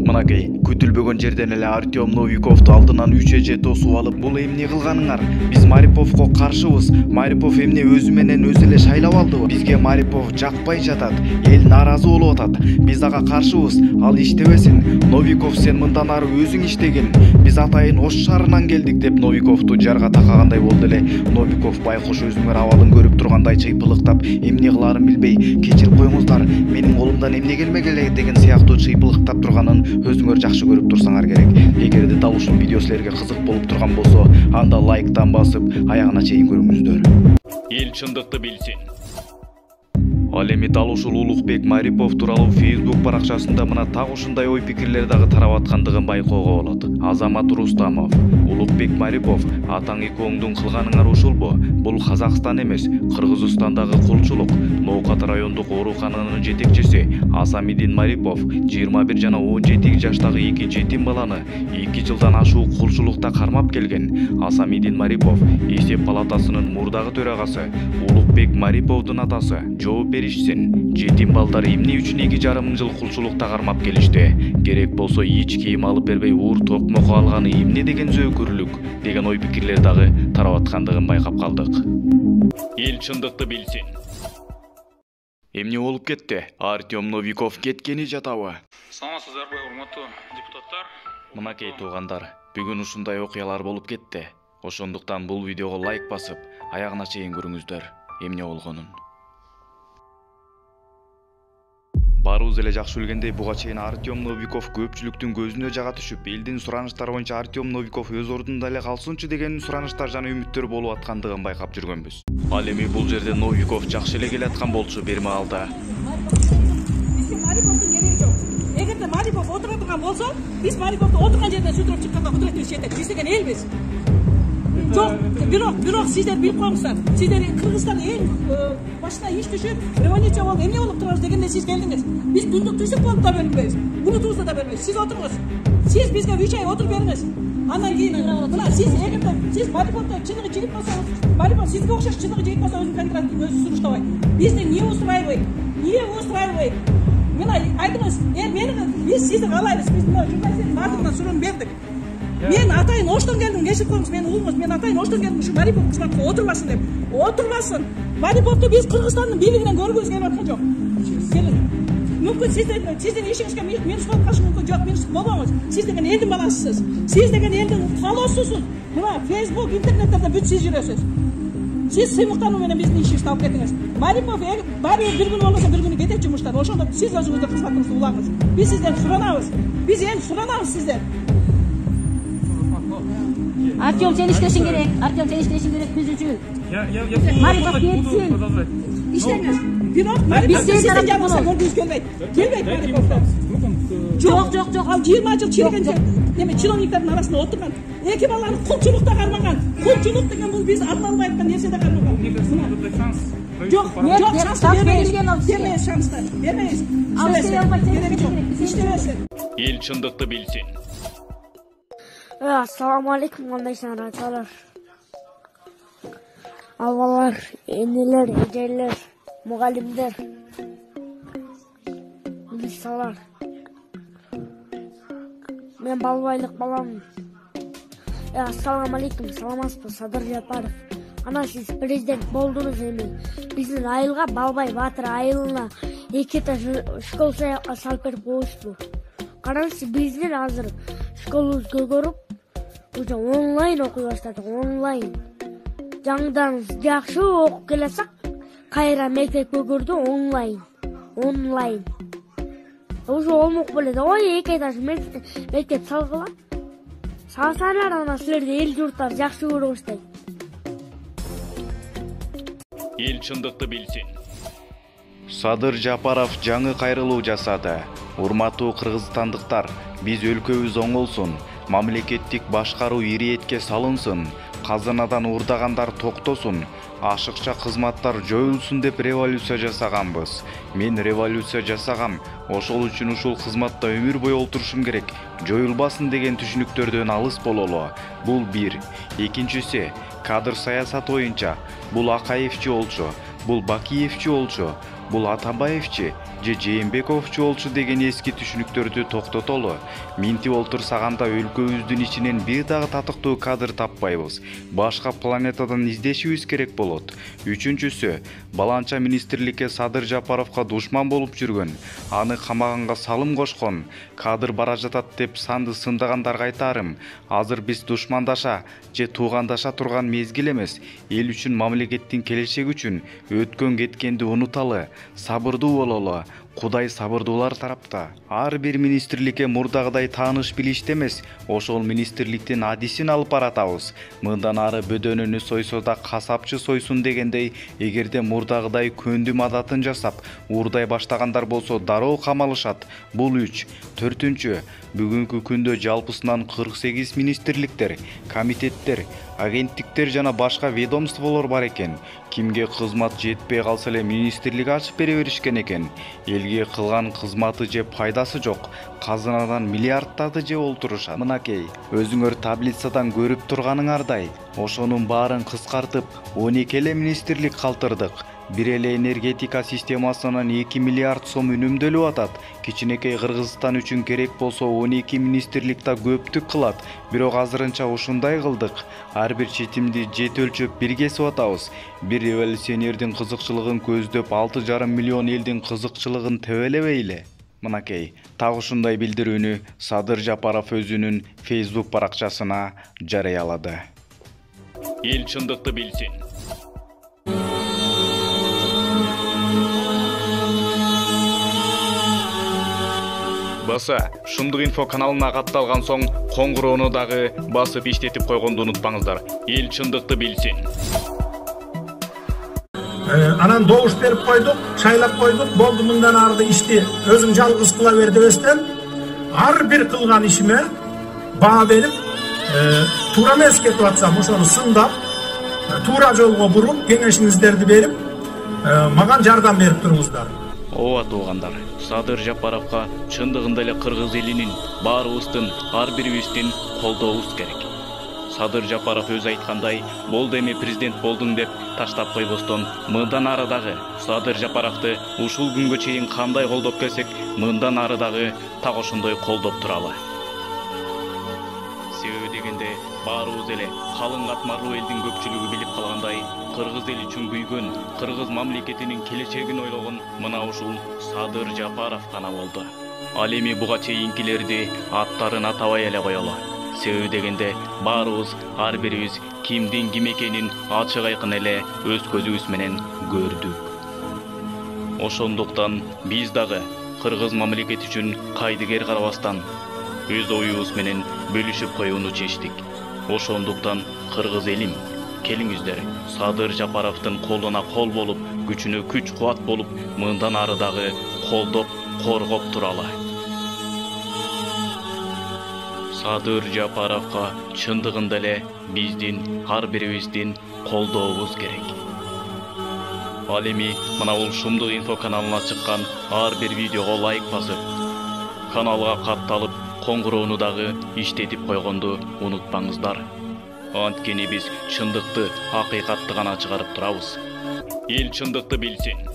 Мынакей, күтүлбөгөн жерден эле Артем Новиковду алдынан 3 эже тосуп алып, бул эмне кылганыңар? Биз Мариповго каршыбыз. Марипов эмне өзү менен өзү эле шайлап алдыбы? Бизге Марипов жакпай жатат. Эл нааразы болуп атат. Биз ага каршыбыз. Ал иштебесин. Новиков, сен мындан ары өзүң иштегин. Биз атайын Ош шаарынан келдик деп Новиковду жарга такагандай болду эле. Новиков байкуш өзүңөр абалын көрүп тургандай чыйпылыктап, эмне кыларын билбей, кечирип коюңуздар, менин колумдан эмне келмек эле деген сыяктуу чыйпылыктап турганын өзүңөр жакшы көрүп турсаңар керек. Эгерде дал ушул видео силерге кызык болуп турган болсо, анда лайктан басып, аягына чейин көрүңүздөр. Эл чындыкты билсин. Ал эми дал ушул Улукбек Марипов тууралуу Facebook баракчасында мына так ушундай ой пикирлер дагы тарап аткандыгын байкоого болот. Азамат Рустамов: Улукбек Марипов, атаң экөөңдүн кылганыңар ушулбу? Бул Казакстан эмес, Кыргызстандагы кулчулук. Ноокат райондук оорукананын жетекчиси Асамидин Марипов 21 жана 17 жаштагы 2 жетим баланы 2 жылдан ашуу кулчулукта кармап келген. Асамидин Марипов эсеп палатасынын мурдагы төрагасы. Улукбек Мариповдун атасы жооп беришсин. Жетим балдар эмне үчүн 2,5 жыл кулчулукта кармап келишти? Керек болсо ич кийим алып бербей уур токмок алганы эмне деген зөөкүрлүк деген ой пикирлер дагы тарап аткандыгын байкап калдык. Эл чындыкты билсин. Эмне болуп кетти? Артем Новиков кеткени жатабы? Саламатсыздарбы, урматтуу депутаттар? Мынакей туугандар, бүгүн ушундай окуялар болуп кетти. Ошондуктан бул видеого лайк басып, аягына чейин көрүңүздөр эмне болгонун. Барыбыз эле жакшы билгендей, буга чейин Артем Новиков көпчүлүктүн көзүнө жага түшүп, элдин сураныштары боюнча Артем Новиков өз ордунда эле калсынчы деген сураныштар жана үмүттөр болуп аткандыгын байкап жүргөнбүз. Ал эми бул жерде Новиков жакшы эле келаткан болчу бир маалда. Бизге Мариповдун кереги жок. Эгерде Марипов отура турган болсо, биз Мариповду отурган жерден сүтүрүп чыкканда кудуретибиз жетет. Биз деген элбиз. Жок, бирок сиздер билип коюңуздар. Сиздер Кыргызстан эң башына иш түшүп, революция болуп, эмне болуп турабыз дегенде сиз келдиңиз. Биз түндүк түшүп болуп да бөлүнбөйбүз. Унутубузду да бербейбиз. Сиз отуруңуз. Сиз бизге 3 ай отуруп бериңиз. Андан кийин мына сиз эгерде сиз Мариповду чыныгы жигит болсоңуз, Марипов сизге окшош чыныгы жигит болсо өзүнүн кандидатын өзү суруштабайт. Бизди не устраивает? Мына айтыңыз, биз сизди каалайбыз. Биз мына журналистердин атынан суроону бердик. Мен атайын Оштон келдим, кеширип коюңуз, мен угуңуз, мен атайын Оштон келдим, ушу Марипов кызматка отурбасын деп. Отурбасын. Мариповду биз Кыргызстандын бийлигинен көргүбүз келип аткан жок. Мүмкүн сиздин ишиңизге минус болуп калышы мүмкүн, жок, минус болбоңуз. Сиз деген элдин баласысыз. Сиз деген элдин колосусуз. Мына Facebook, интернеттерде бүт сиз жүрөсүз. Сиз сыймыктануу менен биздин ишибизди алып кеттиңиз. Марипов баары бир күн болбосо бир күнү кетет жумуштан. Ошондо сиз өзүңүздүн кызматыңызды улаңыз. Биз сизден суранабыз. Биз эл суранабыз сизден. Артем, сен иштешиң керек. Артем, сен иштешиң керек биз үчүн. Марипов кетсин. Иштеңиз. Бирок Марипов сизден жамаса көргүбүз келбейт. Келбейт Мариповдон. Жок. Ал 20 жыл чирген неме чиновниктердин арасында отурган. Эки баланы кулчулукта кармаган. Кулчулук деген бул биз ата албай аткан нерседе кармаган. Жок, шанс бермейбиз, шанстар. Бермейбиз. Иштебесин. Эл чындыкты билсин. Assalamu alaikum kandaysan arkadaşlar. Avalar, enneler, eceller, mugallimler, ministrlar. Men balbaylık balamın. Assalamu alaikum, salamasın Sadır Japarov. Ana siz prezident boldunuz emin. Bizden ayılga balbay batır ayılına 2 ta şkol salып берип коюшту. Караңызчы, биздин азыр школубузду көрүп уже онлайн окуй баштадык, онлайн. Жаңдан жакшы окуп келсек, кайра мектепке көрдү онлайн. Уже олмок болот. Ой, 2 этаж мектеп салгыла. Салсаңар ана силерди эл журттар жакшы көрө баштайт. Эл чындыкты билсин. Садыр Жапаров жаңы кайрылуу жасады. Урматтуу кыргызстандыктар, биз өлкөбүз оңолсун, мамлекеттик башкаруу ириетке салынсын, казынадан урдагандар токтосун, ашыкча кызматтар жоюлсун деп революция жасаганбыз. Мен революция жасагам, ошол үчүн ушул кызматта өмүр бою олтурушум керек, жоюлбасын деген түшүнүктөрдөн алыс бололу. Бул бир. Экинчиси, кадр саясат боюнча бул Акаевчи болчу, бул Бакиевчи болчу, бул Атамбаевчи же Жээнбеков болчу деген эски түшүнүктөрдү токтотолу. Минтип олтурсаганда өлкөбүздүн ичинен бир дагы татыктуу кадр таппайбыз. Башка планетадан издешибиз керек болот. Үчүнчүсү, баланча министрликке Садыр Жапаровго душман болуп жүргөн, аны камаганга салым кошкон, кадр бара жатат деп санды сындагандарга айтарым. Азыр биз душмандаша же туугандаша турган мезгил эмес. Эл үчүн, мамлекеттин келечеги үчүн өткөн кеткенди унуталы, сабырдуу бололу. Кудай сабырдуулар тарапта. Ар бир министрликке мурдагыдай тааныш билишти эмес, ошол министрликтин адисин алып баратабыз. Мындан ары бөдөнөнү сойсо да касапчы сойсун дегендей, эгерде мурдагыдай көндүм адатын жасап, уурдай баштагандар болсо дароо камалышат. Бул 3. 4. Бүгүнкү күндө жалпысынан 48 министрликтер, комитеттер, агенттиктер жана башка ведомстволор бар экен. Кимге кызмат жетпей калса эле министрлик ачып бере беришкен экен. Элге кылган кызматы же пайдасы жок. Казынадан миллиарддарды жеп олтурушат. Мынакей, өзүңөр таблицадан көрүп турганыңардай, ошонун баарын кыскартып 12 эле министрлик калтырдык. Бир эле энергетика системасынан 2 миллиард сом үнөмдөлүп атат. Кичинекей Кыргызстан үчүн керек болсо 12 министрлик да көптүк кылат. Бирок азырынча ушундай кылдык. Ар бир четимди жет өлчөп бир кесип атабыз. Бир революционердин кызыкчылыгын көздөп 6,5 миллион элдин кызыкчылыгын тебелебейли. Мынакей, так ушундай билдирүүнү Садыр Жапаров өзүнүн Facebook баракчасына жарыялады. Эл чындыкты билсин. Баса, Шындык инфо каналына катталган соң коңгуроону дагы басып иштетип койгонду унутпаңыздар. Эл чындыкты билсин. Анан добуш берип койдук, шайлап койдук, болду мындан арды ишти өзүң жалгыз кыла бер дебестен, ар бир кылган ишиме баа берип, туура эмес кетип атсам, ошону сындап, туура жолго буруп, кеңешиңиздерди берип, мага жардам берип туруңуздар. Ооба туугандар, Садыр Жапаровго чындыгында эле кыргыз элинин, баарыбыздын, ар бирибиздин колдообуз керек. Садыр Жапаров өзү айткандай, болду эми президент болдуң деп таштап койбостон, мындан ары дагы Садыр Жапаровду ушул күнгө чейин кандай колдоп келсек, мындан ары дагы так ошондой колдоп туралы. Себеби дегенде, баарыбыз эле калың катмарлуу элдин көпчүлүгү билип калгандай, кыргыз эл үчүн күйгөн, кыргыз мамлекетинин келечегин ойлогон мына ушул Садыр Жапаров гана болду. Ал эми буга чейинкилерди аттарын атабай эле коелу. Себеби дегенде, баарыбыз, ар бирибиз кимдин ким экенин ачык айкын эле өз көзүбүз менен көрдүк. Ошондуктан биз дагы кыргыз мамлекети үчүн кайдыгер карабастан өз оюбуз менен бөлүшүп коюуну чечтик. Ошондуктан кыргыз элим, келиңиздер, Садыр Жапаровдун колуна кол болуп, күчүнө күч кубат болуп, мындан ары дагы колдоп, коргоп туралы. Садыр Жапаровго чындыгында эле биздин, ар бирибиздин колдообуз керек. Ал эми мына бул Шындык инфо каналына чыккан ар бир видеого лайк басып, каналга катталып, коңгуроону дагы иштетип койгонду унутпаңыздар. Анткени биз чындыкты, акыйкатты гана чыгарып турабыз. Эл чындыкты билсин.